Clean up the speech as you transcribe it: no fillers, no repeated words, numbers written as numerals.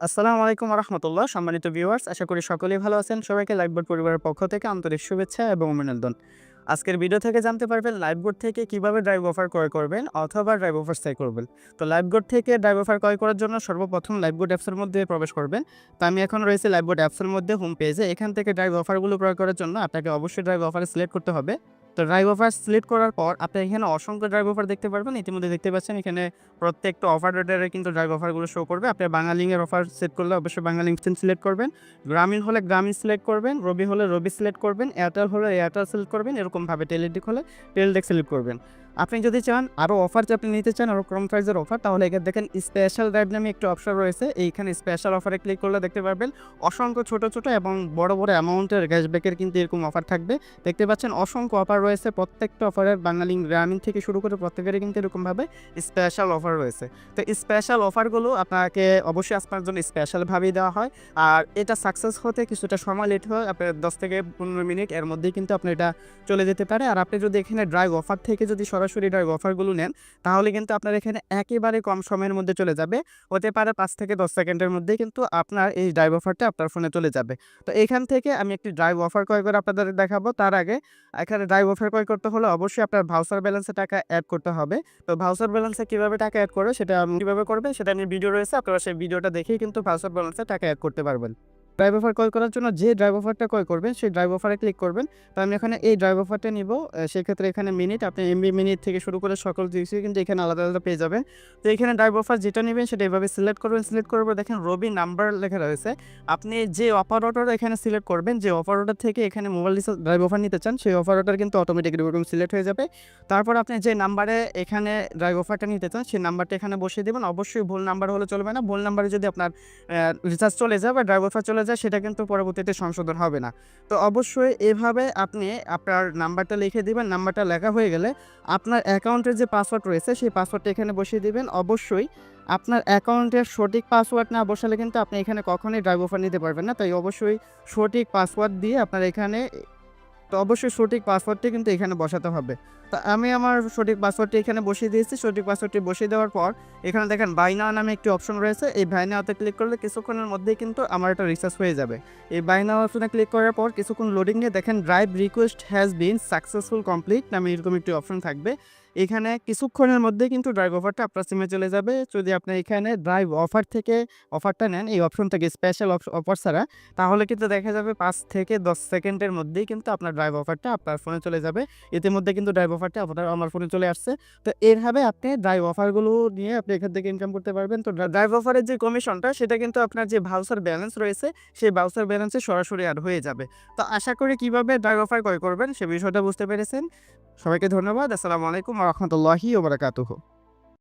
আসসালামু আলাইকুম রাহমাতুল্লাহ। সম্মানিত ভিউয়ার্স, আশা করি সকলেই ভালো আছেন। সবাইকে লাইফবোট পরিবারের পক্ষ থেকে আন্তরিক শুভেচ্ছা এবং অভিনন্দন। আজকের ভিডিও থেকে জানতে পারবেন লাইফবোট থেকে কিভাবে ড্রাইভ অফার ক্রয় করবেন অথবা ড্রাইভ অফার চাই করবেন। তো লাইফবোট থেকে ড্রাইভ অফার ক্রয় করার জন্য সর্বপ্রথম লাইফবোট অ্যাপসের মধ্যে প্রবেশ করবেন। তো আমি এখন রয়েছি লাইফবোট অ্যাপসের মধ্যে হোম পেজে। এখান থেকে ড্রাইভ অফারগুলো ক্রয় করার জন্য আপনাকে অবশ্যই ড্রাইভ অফার সিলেক্ট করতে হবে। তো ড্রাইভ অফার সিলেক্ট করার পর আপনি এখানে অসংখ্য ড্রাইভ অফার দেখতে পারবেন। ইতিমধ্যে দেখতে পাচ্ছেন এখানে প্রত্যেকটা অফার রেটারে কিন্তু ড্রাইভ অফারগুলো শো করবে। আপনি বাংলালিংকের অফার সেট করলে অবশ্যই বাংলালিংক সিলেক্ট করবেন। গ্রামীণ হলে গ্রামীণ সিলেক্ট করবেন। রবি হলে রবি সিলেক্ট করবেন। এয়ারটেল হলে এয়ারটেল সিলেক্ট করবেন। এরকমভাবে টেলিটক হলে টেলিটক সিলেক্ট করবেন। আপনি যদি চান আরও অফার যে আপনি নিতে চান আরও কম প্রাইসের অফার, তাহলে এখানে দেখেন স্পেশাল ড্রাইভ নামে একটি অপশন রয়েছে। এইখানে স্পেশাল অফারে ক্লিক করলে দেখতে পারবেন অসংখ্য ছোট ছোট এবং বড় বড় অ্যামাউন্টের ক্যাশব্যাকের কিন্তু এরকম অফার থাকবে। দেখতে পাচ্ছেন অসংখ্য অফার রয়েছে। প্রত্যেকটা অফারের বাংলালিংক গ্রামীণ থেকে শুরু করে প্রত্যেকেরই কিন্তু এরকমভাবে স্পেশাল অফার রয়েছে। তো স্পেশাল অফারগুলো আপনাকে অবশ্যই আপনার জন্য স্পেশালভাবেই দেওয়া হয়। আর এটা সাকসেস হতে কিছুটা সময় লেট হয়, আপনার 10 থেকে 15 মিনিট এর মধ্যেই কিন্তু আপনার এটা চলে যেতে পারে। আর আপনি যদি এখানে ড্রাইভ অফার থেকে যদি সরাসরি ড্রাইভ অফারগুলো নেন, তাহলে কিন্তু আপনার এখানে একেবারে কম সময়ের মধ্যে চলে যাবে। হতে পারে 5 থেকে 10 সেকেন্ডের মধ্যেই কিন্তু আপনার এই ড্রাইভ অফারটা আপনার ফোনে চলে যাবে। তো এখান থেকে আমি একটি ড্রাইভ অফার ক্রয় করে আপনাদের দেখাবো। তার আগে এখানে ড্রাইভ অফার ক্রয় করতে হলে অবশ্যই আপনার ভাউচার ব্যালেন্সে টাকা অ্যাড করতে হবে। তো ভাউচার ব্যালেন্সে কিভাবে টাকা অ্যাড করবে সেটা কিভাবে করবে সেটা নিয়ে ভিডিও রয়েছে। আপনারা সেই ভিডিওটা দেখেই কিন্তু ভাউচার ব্যালেন্সে টাকা অ্যাড করতে পারবেন। ড্রাইভ অফার ক্রয় করার জন্য যে ড্রাইভ অফারটা ক্রয় করবেন সেই ড্রাইভ অফারে ক্লিক করবেন। তো আমি এখানে এই ড্রাইভ অফারটা নিব। সেক্ষেত্রে এখানে মিনিট, আপনি এমবি মিনিট থেকে শুরু করে সকল জিনিসই কিন্তু এখানে আলাদা আলাদা পেয়ে যাবেন। তো এখানে ড্রাইভ অফার যেটা নেবেন সেটা এভাবে সিলেক্ট করবেন। সিলেক্ট করার পর দেখেন রবি নাম্বার লেখা রয়েছে। আপনি যে অপারেটর এখানে সিলেক্ট করবেন, যে অপারেটর থেকে এখানে মোবাইল রিচার্জ ড্রাইভ অফার নিতে চান, সেই অপারেটর কিন্তু অটোমেটিক এরকম সিলেক্ট হয়ে যাবে। তারপর আপনি যে নাম্বারে এখানে ড্রাইভ অফারটা নিতে চান সেই নাম্বারটা এখানে বসিয়ে দেবেন। অবশ্যই ভুল নাম্বার হলে চলবে না। ভুল নাম্বারে যদি আপনার রিচার্জ চলে যায় বা ড্রাইভ অফার চলে যায়, সেটা কিন্তু পরবর্তীতে সংশোধন হবে না। তো অবশ্যই এভাবে আপনি আপনার নাম্বারটা লিখে দিবেন। নাম্বারটা লেখা হয়ে গেলে আপনার অ্যাকাউন্টের যে পাসওয়ার্ড রয়েছে সেই পাসওয়ার্ডটা এখানে বসিয়ে দিবেন। অবশ্যই আপনার অ্যাকাউন্টের সঠিক পাসওয়ার্ড না বসালে কিন্তু আপনি এখানে কখনোই ড্রাইভ অফার নিতে পারবেন না। তাই অবশ্যই সঠিক পাসওয়ার্ড দিয়ে আপনার এখানে তো অবশ্যই সঠিক পাসওয়ার্ডটি কিন্তু এখানে বসাতে হবে। তো আমি আমার সঠিক পাসওয়ার্ডটি এখানে বসিয়ে দিয়েছি। সঠিক পাসওয়ার্ডটি বসিয়ে দেওয়ার পর এখানে দেখেন বাই নাও নামে একটি অপশন রয়েছে। এই বাই নাওতে ক্লিক করলে কিছুক্ষণের মধ্যেই কিন্তু আমার এটা রিচার্জ হয়ে যাবে। এই বাই নাও অপশনে ক্লিক করার পর কিছুক্ষণ লোডিং নিয়ে দেখেন drive request has been successful complete নামে এরকম একটি অপশন থাকবে। এখানে কিছুক্ষণের মধ্যেই কিন্তু ড্রাইভ অফারটা আপনার সিমে চলে যাবে। যদি আপনি এখানে ড্রাইভ অফার থেকে অফারটা নেন এই অপশন থেকে স্পেশাল অফার ছাড়া, তাহলে কিন্তু দেখা যাবে 5 থেকে 10 সেকেন্ডের মধ্যেই কিন্তু আপনার ড্রাইভ অফারটা আপনার ফোনে চলে যাবে। ইতিমধ্যে কিন্তু ড্রাইভ অফারটা আমার ফোনে চলে আসছে। তো এভাবে আপনি ড্রাইভ অফারগুলো নিয়ে আপনি এখান থেকে ইনকাম করতে পারবেন। তো ড্রাইভ অফারের যে কমিশনটা সেটা কিন্তু আপনার যে ভাউচার ব্যালেন্স রয়েছে সেই ভাউচার ব্যালেন্সে সরাসরি অ্যাড হয়ে যাবে। তো আশা করি কিভাবে ড্রাইভ অফার ক্রয় করবেন সে বিষয়টা বুঝতে পেরেছেন। সবাইকে ধন্যবাদ। আসসালামু আলাইকুম ওয়া রাহমাতুল্লাহি ওয়া বারাকাতুহু।